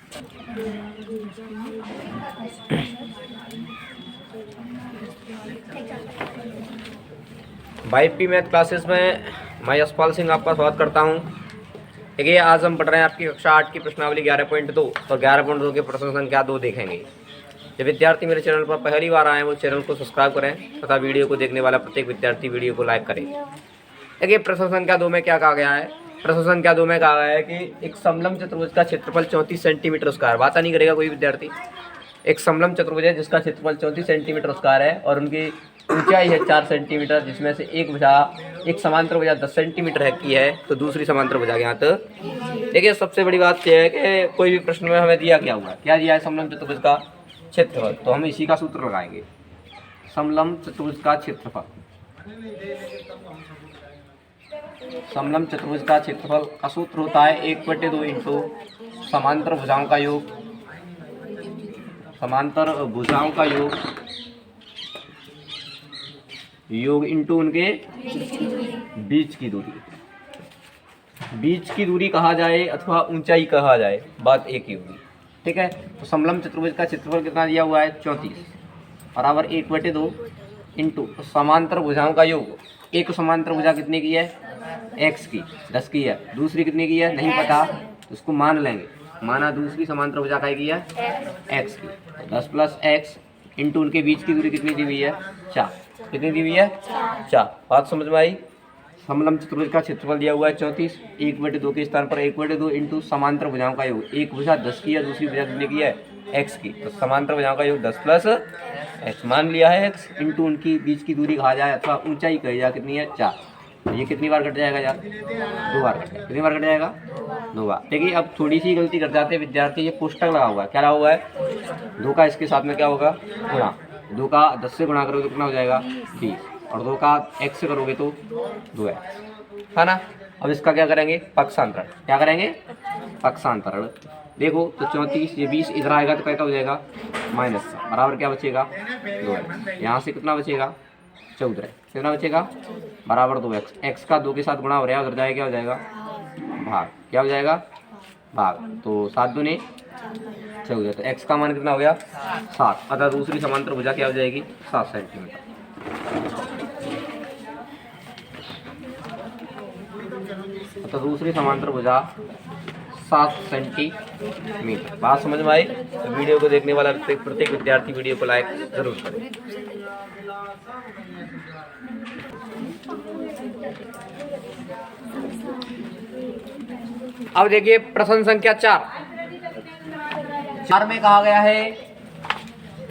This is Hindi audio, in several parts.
YP मैथ क्लासेस में मैं यशपाल सिंह आपका स्वागत करता हूं। देखिए, आज हम पढ़ रहे हैं आपकी कक्षा 8 की प्रश्नावली 11.2 और 11.2 के प्रश्न संख्या 2 देखेंगे। जो विद्यार्थी मेरे चैनल पर पहली बार आए हैं वो चैनल को सब्सक्राइब करें तथा वीडियो को देखने वाला प्रत्येक विद्यार्थी वीडियो को लाइक करें। देखिए, प्रश्न संख्या 2 में क्या कहा गया है। प्रश्न संख्या 2 में कहा गया है कि एक समलंब चतुर्भुज का क्षेत्रफल 34 सेंटीमीटर स्क्वायर, बात नहीं करेगा कोई विद्यार्थी। एक समलंब चतुर्भुज है जिसका क्षेत्रफल 34 सेंटीमीटर स्क्वायर है और उनकी ऊंचाई है 4 सेंटीमीटर, जिसमें से एक समांतर भुजा 10 सेंटीमीटर है की है, तो दूसरी समांतर भुजा यहाँ तो देखिए सबसे बड़ी बात यह है कि कोई भी प्रश्न में हमें दिया क्या हुआ, क्या दिया है, समलंब चतुर्भुज का क्षेत्रफल, तो हम इसी का सूत्र लगाएंगे। समलंब चतुर्भुज का क्षेत्रफल, समलंब चतुर्भुज का क्षेत्रफल का सूत्र होता है 1/2 इंटू समांतर भुजाओं का योग, समांतर भुजाओं का योग इंटू उनके बीच की दूरी। बीच की दूरी कहा जाए अथवा ऊंचाई कहा जाए, बात एक ही होगी। ठीक है, तो समलंब चतुर्भुज का क्षेत्रफल कितना दिया हुआ है 34 बराबर 1/2 इंटू समांतर भुजाओं का योग। एक समांतर भुजा कितने की है, x की 10 की है, दूसरी कितने की है नहीं पता, तो उसको मान लेंगे। माना दूसरी समांतर भुजा काय की है x की, 10 + x इंटू उनके बीच की दूरी कितनी दी हुई है 4, कितनी दी हुई है 4। बात समझ में आई। समलंब चतुर्भुज का क्षेत्रफल दिया हुआ है 34, 1/2 के स्थान पर 1/2 इंटू समांतर भुजाओं का योग। एक भुजा 10 की है, दूसरी भुजा कितने की है x की, तो समांतर भुजाओं का योग 10 + x मान लिया है x इंटू उनकी बीच की दूरी कहा जाए अथवा ऊंचाई कही जाए कितनी है 4। ये कितनी बार कट जाएगा यार, 2 बार कट जाएगा। कितनी बार कट जाएगा 2 बार। देखिए, अब थोड़ी सी गलती कर जाते हैं विद्यार्थी, ये कोष्टक लगा हुआ है, क्या लगा हुआ है 2 का, इसके साथ में क्या होगा गुणा, 2 का 10 से गुणा करोगे तो कितना हो जाएगा 20 और 2 का x से करोगे तो 2x है ना। अब इसका क्या करेंगे पक्षांतरण, क्या करेंगे पक्षांतरण। देखो तो 34 ये 20 इधर आएगा तो क्या हो जाएगा माइनस बराबर क्या बचेगा 2x। यहाँ से कितना बचेगा 14, कितना बचेगा बराबर 2x। x का 2 के साथ गुणा हो रहा है, उधर जाएगा क्या हो जाएगा भाग, क्या हो जाएगा भाग, तो 7 दूनी 14, तो x का मान कितना हो गया 7। अतः दूसरी समांतर भुजा क्या हो जाएगी 7 सेंटीमीटर। अतः दूसरी समांतर भुजा 7 सेंटीमीटर। बात समझ में आई। तो वीडियो को देखने वाला प्रत्येक विद्यार्थी वीडियो को लाइक जरूर करें। अब देखिए प्रश्न संख्या 4 में कहा गया है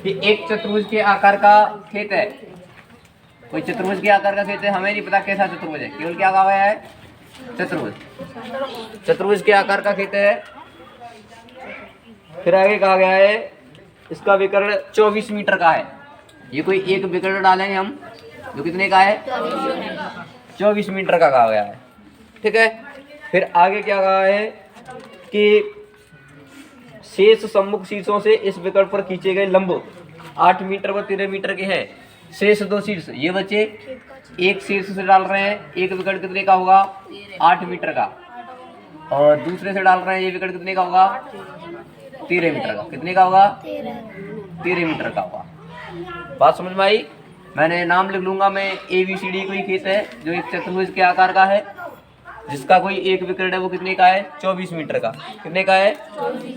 कि एक चतुर्भुज के आकार का खेत है। कोई चतुर्भुज के आकार का खेत है, हमें नहीं पता कैसा चतुर्भुज है, केवल क्या कहा गया है चतुर्भुज, चतुर्भुज के आकार का खेत है। फिर आगे कहा गया है इसका विकर्ण 24 मीटर का है। ये कोई एक विकर्ण डालेंगे हम जो कितने का है 24 मीटर का कहा गया है। ठीक है, फिर आगे क्या कहा है कि शेष सम्मुख शीर्षों से इस विकर्ण पर खींचे गए लंब 8 मीटर व 13 मीटर के हैं। शेष 2 शीर्ष ये बचे, एक शीर्ष से डाल रहे हैं, एक विकर्ण कितने का होगा 8 मीटर का, और दूसरे से डाल रहे हैं ये विकर्ण कितने का होगा 13 मीटर का। कितने का होगा 13 मीटर का होगा। बात समझ में आई। मैंने नाम लिख लूंगा मैं, ABCD कोई खेत है जो एक चतुर्भुज के आकार का है, जिसका कोई एक विकर्ण है वो कितने का है 24 मीटर का। कितने का है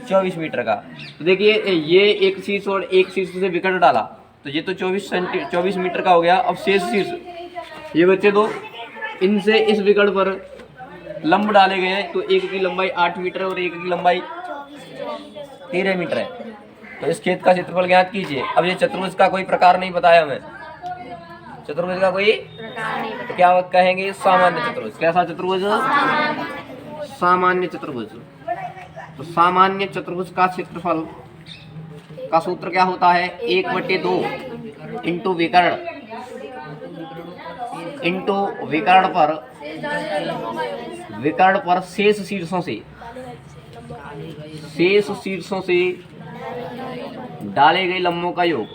24 मीटर का। तो देखिए ये एक शीर्ष और एक शीर्ष से विकर्ण डाला तो ये तो 24 मीटर का हो गया। अब शेष शीर्ष ये बच्चे दो, इनसे इस विकर्ण पर लंब डाले गए हैं, तो एक की लंबाई 8 मीटर और एक की लंबाई 13 मीटर है। तो इस खेत का क्षेत्रफल ज्ञात कीजिए। अब ये चतुर्भुज का कोई प्रकार नहीं बताया हमें, चतुर्भुज का कोई तो क्या कहेंगे सामान्य चतुर्भुज। कैसा चतुर्भुज सामान्य चतुर्भुज। तो सामान्य चतुर्भुज का क्षेत्रफल का सूत्र क्या होता है 1/2 इंटू विकर्ण पर शेष शीर्षों से डाले गए लंबों का योग,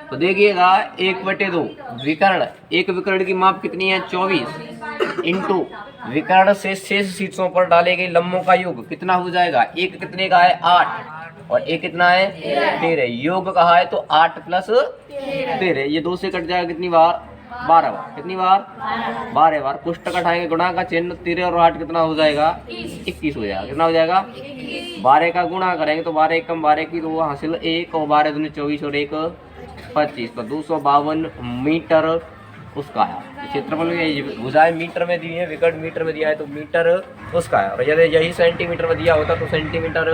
तो देखिएगा 1/2 विकर्ण, एक विकर्ण की माप कितनी है 24 इंटू विकर्ण से शेष शीर्षों पर डाले गए लंबों का योग कितना हो जाएगा। एक कितने का है 8 और एक कितना है 13। योग कहा है तो 8 प्लस 13, ये 2 से कट जाएगा कितनी बार 12 बार। कितनी बार 12 बार। कोष्टक हटाएंगे, गुणा का चिन्ह 13 और 8 कितना हो जाएगा 21 हो जाएगा। कितना हो जाएगा 12 का गुणा करेंगे तो 12 एकम 12 की तो हासिल 1 और 12 दूनी 24 और 1 25 तो 252 मीटर उसका है। क्षेत्रफल में भुजाएं मीटर में दी है, विकर्ण मीटर में दिया है तो मीटर उसका है, और यदि यही सेंटीमीटर में दिया होता तो सेंटीमीटर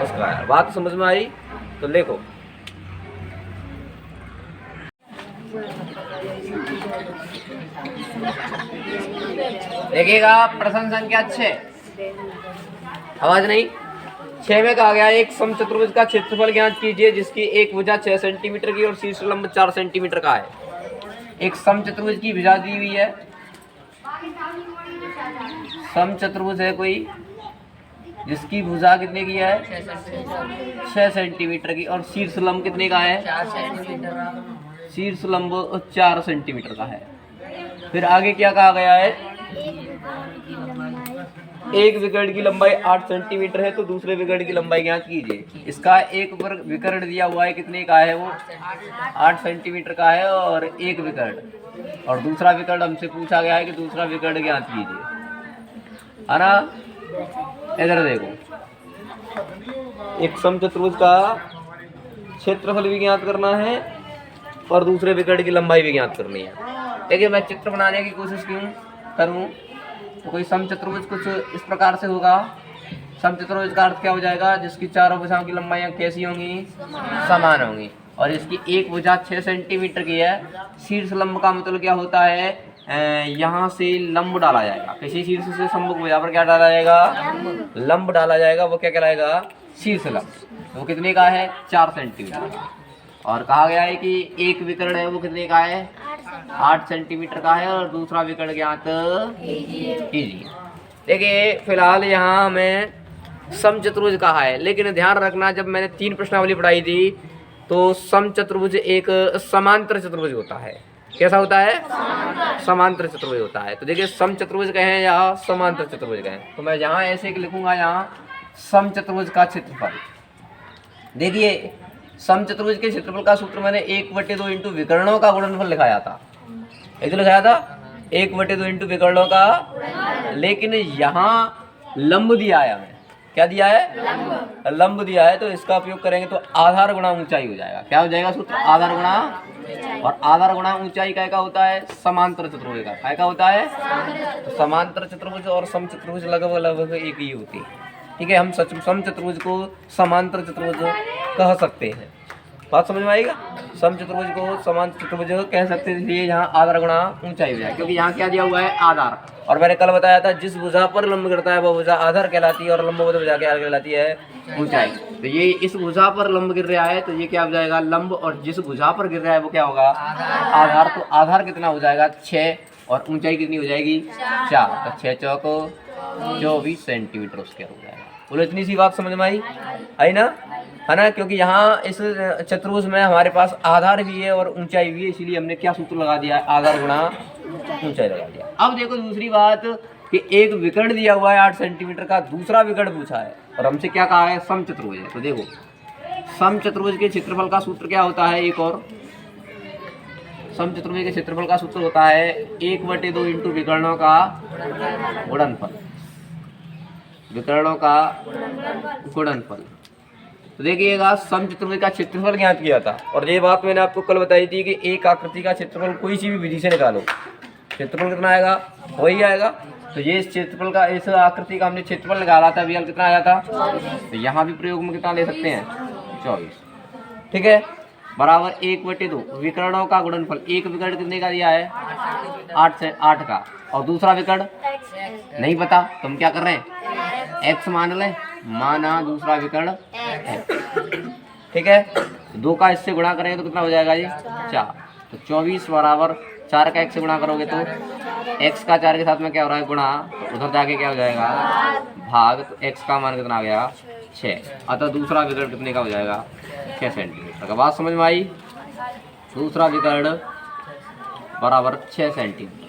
उसका है। बात समझ में आई तो लिखो। देखिएगा प्रश्न संख्या 6, आवाज नहीं। 6 में कहा गया एक समचतुर्भुज का क्षेत्रफल ज्ञात कीजिए जिसकी एक भुजा 6 सेंटीमीटर की और शीर्ष लंब 4 सेंटीमीटर का है। एक समचतुर्भुज की भुजा दी हुई है, समचतुर्भुज है कोई जिसकी भुजा कितने की है 6 सेंटीमीटर की और शीर्ष लंब कितने का है, शीर्ष लंब 4 सेंटीमीटर का है। फिर आगे क्या कहा गया है, एक विकर्ण की लंबाई 8 सेंटीमीटर है तो दूसरे विकर्ण की लंबाई ज्ञात कीजिए। इसका एक विकर्ण दिया हुआ है कितने का है, वो 8 सेंटीमीटर का है और एक विकर्ण, और दूसरा विकर्ण हमसे पूछा गया है कि दूसरा विकर्ण ज्ञात कीजिए, है ना। इधर देखो, एक समचतुर्भुज का क्षेत्रफल भी ज्ञात करना है और दूसरे विकर्ण की लंबाई भी ज्ञात करनी है। देखिए मैं चित्र बनाने की कोशिश करूं तो कोई समचतुर्भुज कुछ इस प्रकार से होगा। समचतुर्भुज का अर्थ क्या हो जाएगा, जिसकी चारों भुजाओं की लंबाइयां कैसी होंगी, समान होंगी, और इसकी एक भुजा 6 सेंटीमीटर की है। शीर्ष लंब का मतलब क्या होता है, यहाँ से लंब डाला जाएगा, किसी शीर्ष से सम्मुख भुजा पर क्या डाला जाएगा, लंब डाला जाएगा, वो क्या कहलाएगा शीर्ष लंब। वो कितने का है 4 सेंटीमीटर का। और कहा गया है कि एक विकर्ण है वो कितने का है 8 सेंटीमीटर का है और दूसरा विकर्ण ज्ञात कीजिए। देखिए फिलहाल यहाँ हमें समचतुर्भुज कहा है, लेकिन ध्यान रखना जब मैंने 3 प्रश्नावली पढ़ाई थी तो समचतुर्भुज एक समांतर चतुर्भुज होता है। कैसा होता है, समांतर चतुर्भुज होता है। तो देखिए समचतुर्भुज कहें या समांतर चतुर्भुज कहें, तो मैं यहाँ ऐसे लिखूंगा, यहाँ समचतुर्भुज का क्षेत्रफल। देखिए समचतुर्भुज के क्षेत्रफल का सूत्र मैंने 1/2 इंटू विकर्णों का गुणनफल लिखाया था। एक तो लिखाया था 1/2 इंटू विकर्णों का, लेकिन यहाँ लंब दिया है हमें। क्या दिया है, लंब दिया है, तो इसका उपयोग करेंगे तो आधार गुणा ऊंचाई हो जाएगा। क्या हो जाएगा सूत्र, आधार गुणा, और आधार गुणा ऊंचाई काय का होता है, समांतर चतुर्भुज का। काय का होता है, तो समांतर चतुर्भुज और समचतुर्भुज लगभग एक ही होती है। ठीक है, हम समचतुर्भुज को समांतर चतुर्भुज कह सकते हैं। बात समझ में आएगा, समचतुर्भुज को समांतर चतुर्भुज कह सकते हैं, इसलिए यहाँ आधार गुणा ऊंचाई हो जाए, क्योंकि यहाँ क्या दिया हुआ है, आधार। और मैंने कल बताया था जिस भुजा पर लंब गिरता है वह भुजा आधार कहलाती है और लंबवत भुजा क्या कहलाती है, ऊंचाई। तो ये इस भुजा पर लंब गिर रहा है तो ये क्या हो जाएगा, लंब, और जिस भुजा पर गिर रहा है वो क्या होगा, आधार। तो आधार कितना हो जाएगा 6 और ऊंचाई कितनी हो जाएगी 4, तो 6 चौको 24 सेंटीमीटर उसके हो जाएगा। बोलो इतनी सी बात समझ में आई ना, है ना। क्योंकि यहाँ इस चतुर्भुज में हमारे पास आधार भी है और ऊंचाई भी है, इसीलिए हमने क्या सूत्र लगा दिया, आधार गुणा ऊंचाई लगा दिया। अब देखो दूसरी बात कि एक विकर्ण दिया हुआ है 8 सेंटीमीटर का, दूसरा विकर्ण पूछा है और हमसे क्या कहा है, समचतुर्भुज है। तो देखो समचतुर्भुज के क्षेत्रफल का सूत्र क्या होता है, एक और समचतुर्भुज के क्षेत्रफल का सूत्र होता है 1/2 इंटू विकर्णों का गुणनफल, विकर्णों का गुणनफल। तो देखिएगा समचतुर्भुज का क्षेत्रफल ज्ञात किया था, और ये बात मैंने आपको कल बताई थी कि एक आकृति का क्षेत्रफल कोई सी भी विधि से निकालो, क्षेत्रफल कितना आएगा, वही आएगा। तो ये इस क्षेत्रफल का, इस आकृति का हमने क्षेत्रफल निकाला था, अभी कितना आया था, तो यहाँ भी प्रयोग में कितना ले सकते हैं 24। ठीक है, बराबर 1/2 विकर्णों का गुणनफल। एक विकर्ण कितने का दिया है 8 का, और दूसरा विकर्ण नहीं पता, तो हम क्या कर रहे हैं, x मान लें, माना दूसरा विकर्ण x। ठीक है, 2 का इससे गुणा करेंगे तो कितना हो जाएगा जी 4, तो 24 बराबर 4 का x से गुणा करोगे तो x का 4 के साथ में क्या हो रहा है, गुणा, तो उधर जाके क्या हो जाएगा भाग, तो x का मान कितना आ गया 6, अतः दूसरा विकर्ण कितने का हो जाएगा 6 सेंटीमीटर का। बात समझ में आई, दूसरा विकर्ण बराबर 6 सेंटीमीटर।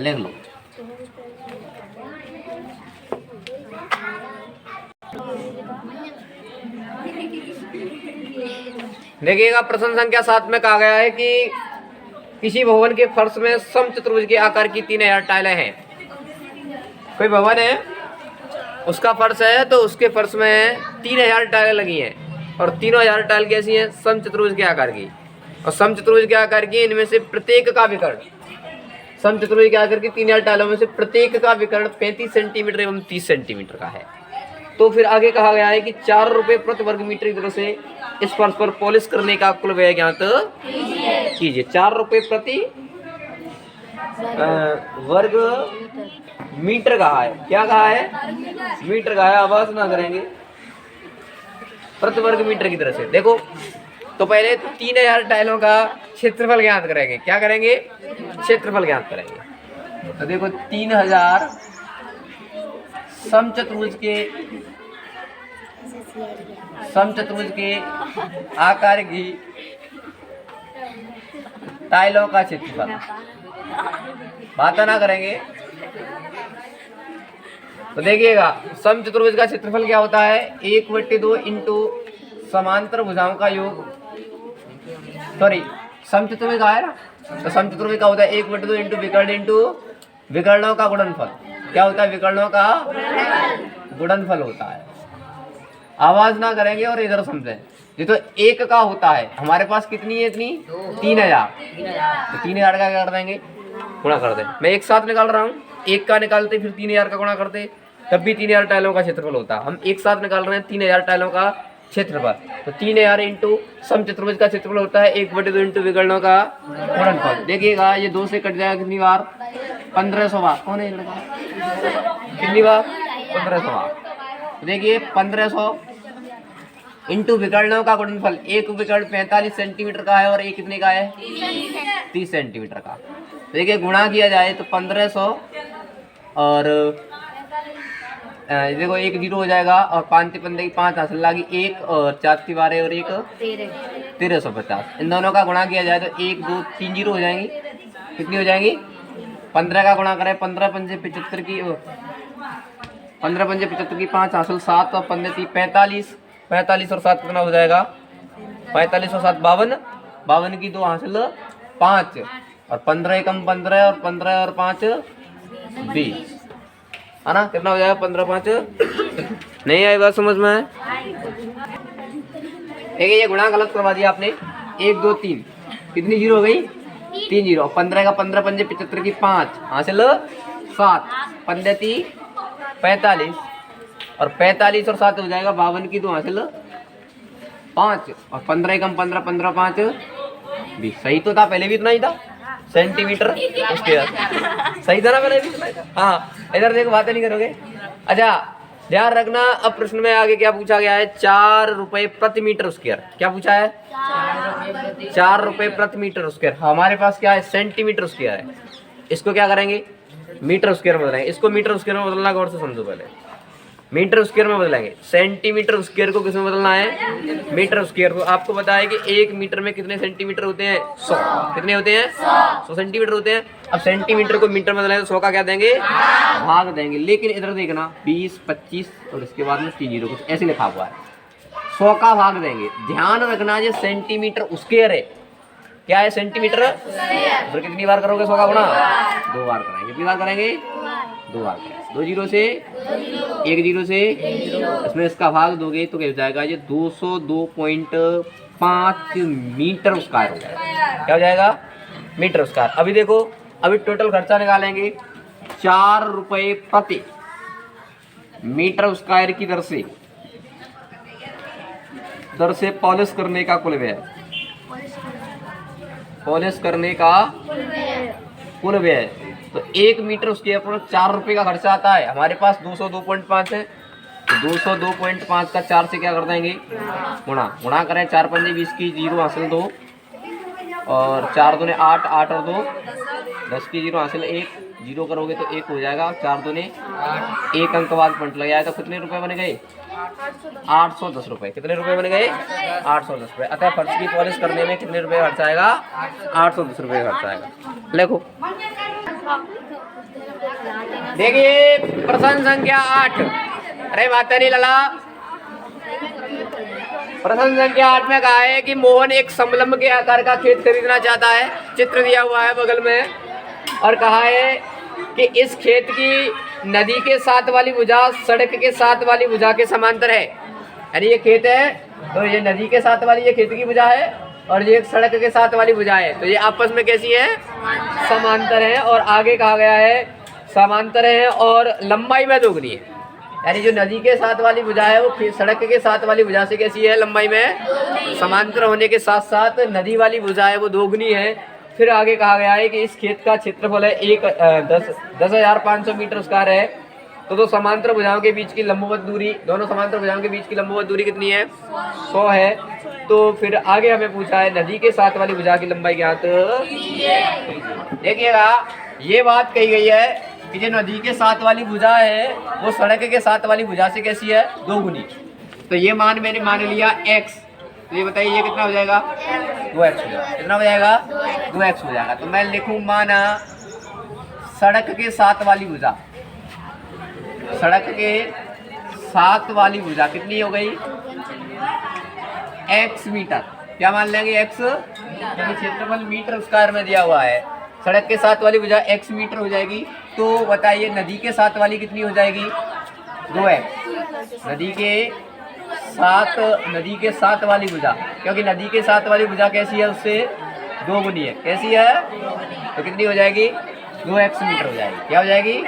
लिख लो। देखिएगा प्रश्न संख्या 7 में कहा गया है कि किसी भवन के फर्श में समचतुर्भुज के आकार की 3000 टाइलें हैं। कोई भवन है, उसका फर्श है, तो उसके फर्श में 3000 टाइलें लगी हैं और 3000 टाइल कैसी हैं? समचतुर्भुज के आकार की। और समचतुर्भुज के आकार की इनमें से प्रत्येक का विकर्ण, समचतुर्भुज के आकार की 3000 टाइलों में से प्रत्येक का विकर्ण 35 सेंटीमीटर एवं 30 सेंटीमीटर का है। तो फिर आगे कहा गया है कि 4 रुपये प्रति वर्ग मीटर की दर से इस फर्श पर पॉलिश करने का कुल व्यय ज्ञात कीजिए। 4 रुपये प्रति वर्ग मीटर कहा है। क्या कहा है? मीटर कहा है। आवाज ना करेंगे। प्रति वर्ग मीटर की तरह से देखो, तो पहले 3000 टाइलों का क्षेत्रफल ज्ञात करेंगे। क्या करेंगे? क्षेत्रफल ज्ञात करेंगे। तो देखो 3000 समचतुर्भुज के आकार की टाइलों का क्षेत्रफल, बात ना करेंगे। तो देखिएगा समचतुर्भुज का क्षेत्रफल क्या होता है? 1/2 इंटू समांतर भुजाओं का योग, सॉरी समचतुर्भुज का है ना, तो समचतुर्भुज का होता है 1/2 इंटू विकर्ण इंटू विकर्णों का गुणनफल। क्या होता है? विकर्णों का गुणनफल होता है। आवाज ना करेंगे और इधर समझें। ये तो 1 का होता है, हमारे पास कितनी है? इतनी 3000। तो 3000 का क्या कर देंगे? गुणा कर दें। मैं एक साथ निकाल रहा हूँ, 1 का निकालते फिर 3000 का गुणा करते, तब भी 3000 टाइलों का क्षेत्रफल होता। हम एक साथ निकाल रहे हैं 3000 टाइलों का क्षेत्रफल, तो 3000 इंटू समचतुर्भुज का क्षेत्रफल होता है 1/2 इंटू विकर्णों का गुणनफल। देखिएगा ये 2 से कट जाएगा कितनी बार? 1500 बार। कौन है लड़का? कितनी बार? 1500 बार। देखिए 1500 इंटू विकर्णों का गुणनफल। एक विकर्ण 45 सेंटीमीटर का है और एक कितने का है? 30 सेंटीमीटर का। देखिए गुणा किया जाए तो 1500 और देखो 1 0 हो जाएगा और 5 पंदे की 5 हासिल लागी 1 और 4 12 और 1 1350। इन दोनों का गुणा किया जाए तो 1 2 3 0 हो जाएंगी। कितनी हो जाएंगी? 15 का गुणा करें 15 पंजे 75 की, 15 पंजे 75 की 5 हासिल 7 और 15 45, 45 और 7 कितना हो जाएगा? 45 और 7 52, 52 की 2 हासिल 5 और 15 एकम 15 और 15 और 5 20, है ना? कितना हो जाएगा? 15 5 नहीं आई बात समझ में? देखिए ये गुणा गलत करवा दिया आपने। 1 2 3 कितनी जीरो हो गई? 3 जीरो। 15 का 15 पंजे 75 की 5 हासिल 7, 15 3 45 और 45 और 7 हो जाएगा 52 की 2 हासिल 5 और 15 एकम 15 15 5 20। सही तो था, पहले भी इतना ही था सेंटीमीटर स्क्वायर। सही था ना? पहले भी इतना ही था। हाँ इधर देखो, बातें नहीं करोगे। अच्छा ध्यान रखना, अब प्रश्न में आगे क्या पूछा गया है? 4 रुपए प्रति मीटर स्क्वायर। क्या पूछा है? 4 रुपए प्रति मीटर स्क्वायर। हमारे पास क्या है? सेंटीमीटर स्क्वायर है। इसको क्या करेंगे? मीटर स्क्वायर में बदलेंगे। इसको मीटर स्क्वायर में बदलना गौर से समझो। पहले मीटर स्क्वायर में बदलेंगे। सेंटीमीटर स्क्वायर को किसमें बदलना है? मीटर स्क्वायर को। आपको पता है कि 1 मीटर में कितने सेंटीमीटर होते हैं? 100। कितने होते हैं? 100 सेंटीमीटर होते हैं। अब सेंटीमीटर को मीटर में बदलेंगे तो 100 का क्या देंगे? भाग देंगे। लेकिन इधर देखना 20 25 और इसके बाद में 3 जीरो कुछ ऐसे लिखा हुआ है, 100 का भाग देंगे। ध्यान रखना ये सेंटीमीटर स्क्वायर है। क्या है? सेंटीमीटर। फिर कितनी बार करोगे 100 का गुणा? 2 बार करेंगे। कितनी बार करेंगे? 2 बार करेंगे। 2 जीरो से 1 जीरो से इसमें इसका भाग दोगे तो क्या हो जाएगा? ये 202.5 मीटर स्क्वायर हो जाएगा। क्या हो जाएगा? Metre square. अभी देखो, अभी टोटल खर्चा निकालेंगे। 4 रुपए प्रति मीटर स्क्वायर की दर से पॉलिश करने का कुल व्यय। पॉलिश करने का कुल व्यय तो 1 मीटर स्क्वायर पर 4 रुपए का खर्चा आता है। हमारे पास 202.5 है, तो 202.5 का 4 से क्या कर देंगे? गुणा करें। 4 पंजे 20 की 0 हासिल 2 और 4 दूने 8, 8 और 2 10 की 0 हासिल 1, 0 करोगे तो 1 हो जाएगा। 4 दूने 1 अंक बाद पॉइंट लग जाएगा। तो कितने रुपए बन गए? 810 रुपए। कितने रुपए बन गए? 810 रुपए। अतः फर्श की पॉलिश करने में कितने रुपए खर्च आएगा? 810 रुपए खर्च आएगा। देखो देखिए प्रश्न संख्या 8। अरे बात नहीं लला। प्रश्न संख्या 8 में कहा है कि मोहन एक समलंब के आकार का खेत खरीदना चाहता है। चित्र दिया हुआ है बगल में और कहा है कि इस खेत की नदी के साथ वाली भुजा सड़क के साथ वाली भुजा के समांतर है। यानी ये खेत है तो ये नदी के साथ वाली ये खेत की भुजा है और ये सड़क के साथ वाली भुजा है, तो ये आपस में कैसी है? समांतर है। और आगे कहा गया है समांतर है और लंबाई में दोगुनी है। यानी जो नदी के साथ वाली भुजा है वो सड़क के साथ वाली भुजा से कैसी है? लंबाई में समांतर होने के साथ साथ नदी वाली भुजा है वो दोगुनी है। फिर आगे कहा गया है कि इस खेत का क्षेत्रफल है 10,500 मीटर स्क्वायर है। तो दो समांतर भुजाओं के बीच की लंबवत दूरी, दोनों समांतर भुजाओं के बीच की लंबवत दूरी कितनी है? 100 है। तो फिर आगे हमें पूछा है नदी के साथ वाली भुजा की लंबाई क्या है? देखिएगा ये बात कही गई है कि जो नदी के साथ वाली भुजा है वो सड़क के साथ वाली भुजा से कैसी है? दोगुनी। तो ये मान मैंने मान लिया x। तो ये बताइए ये कितना हो जाएगा? 2x हो जाएगा। कितना हो जाएगा? 2x हो जाएगा। तो मैं लिखूं माना सड़क के साथ वाली भुजा, सड़क के साथ वाली भुजा कितनी हो गई? x metre. क्या मान लेंगे? x, क्योंकि क्षेत्रफल मीटर स्क्वायर में दिया हुआ है। सड़क के साथ वाली भुजा x मीटर हो जाएगी। तो बताइए नदी के साथ वाली कितनी हो जाएगी? 2x। नदी के साथ वाली भुजा, क्योंकि नदी के साथ वाली भुजा कैसी है? उससे दोगुनी है। कैसी है? तो कितनी हो जाएगी? 2x मीटर हो जाएगी। क्या हो जाएगी?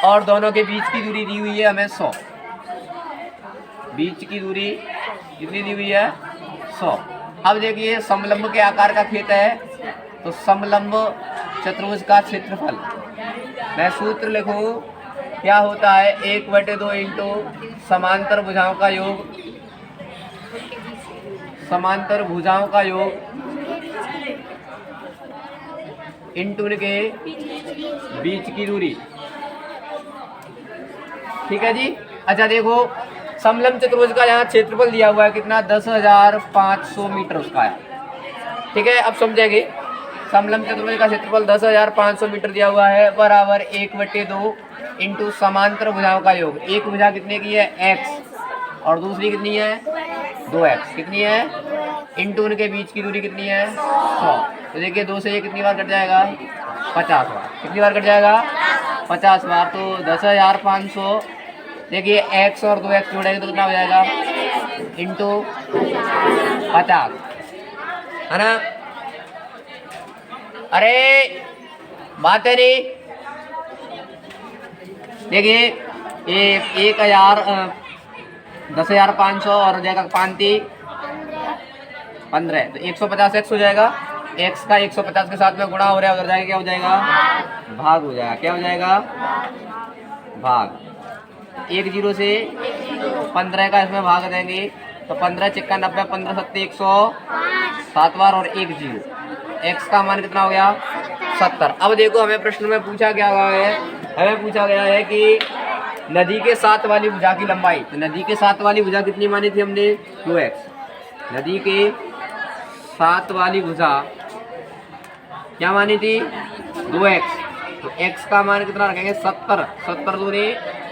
और दोनों के बीच की दूरी दी हुई है हमें 100। बीच की दूरी कितनी दी हुई है? 100। अब देखिए समलंब के आकार का खेत है तो समलंब चतुर्भुज का क्षेत्रफल, मैं सूत्र लिखूं क्या होता है? 1/2 इंटू समांतर भुजाओं का योग, समांतर भुजाओं का योग इंटू उनके बीच की दूरी। ठीक है जी। अच्छा देखो समलंब चतुर्भुज का यहाँ क्षेत्रफल दिया हुआ है कितना? 10,500 मीटर स्क्वायर। ठीक है, अब समझेंगे। समलंब चतुर्भुज का क्षेत्रफल 10,500 मीटर दिया हुआ है बराबर 1/2 इंटू समांतर भुजाओं का योग। एक भुजा कितने की है? x और दूसरी कितनी है? 2x। कितनी है? इंटू उनके बीच की दूरी कितनी है? 100। तो देखिए 2 से ये कितनी बार कट जाएगा? 50 बार। कितनी बार कट जाएगा? 50 बार। तो 10,500 देखिए x और 2x जोड़ेंगे तो कितना हो जाएगा? इंटू 50, है ना? अरे बात है नहीं। देखिए ये 10,500 और हो जाएगा 5 15, तो 150x हो जाएगा। x का 150 के साथ में गुणा हो रहा है, उधर जाएगा क्या हो जाएगा? भाग हो जाएगा। क्या हो जाएगा? भाग। 1 0 से 15 का इसमें भाग देंगे तो 15 चिक्का 90, 15 सत्ते 107 बार और 1 0। x का मान कितना हो गया? 70। अब देखो हमें प्रश्न में पूछा क्या गया है? हमें पूछा गया है कि नदी के साथ वाली भुजा की लंबाई। तो नदी के साथ वाली भुजा कितनी मानी थी हमने? 2x। नदी के साथ वाली भुजा क्या मानी थी? 2x। तो x का मान कितना रखेंगे? 70। 70 दूनी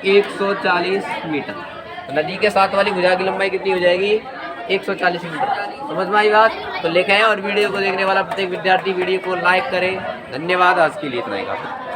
140 मीटर। तो नदी के साथ वाली भुजा की लंबाई कितनी हो जाएगी? 140 मीटर। समझ में आई बात? तो लिखें और वीडियो को देखने वाला प्रत्येक विद्यार्थी वीडियो को लाइक करे। धन्यवाद। आज के लिए इतना ही काफी।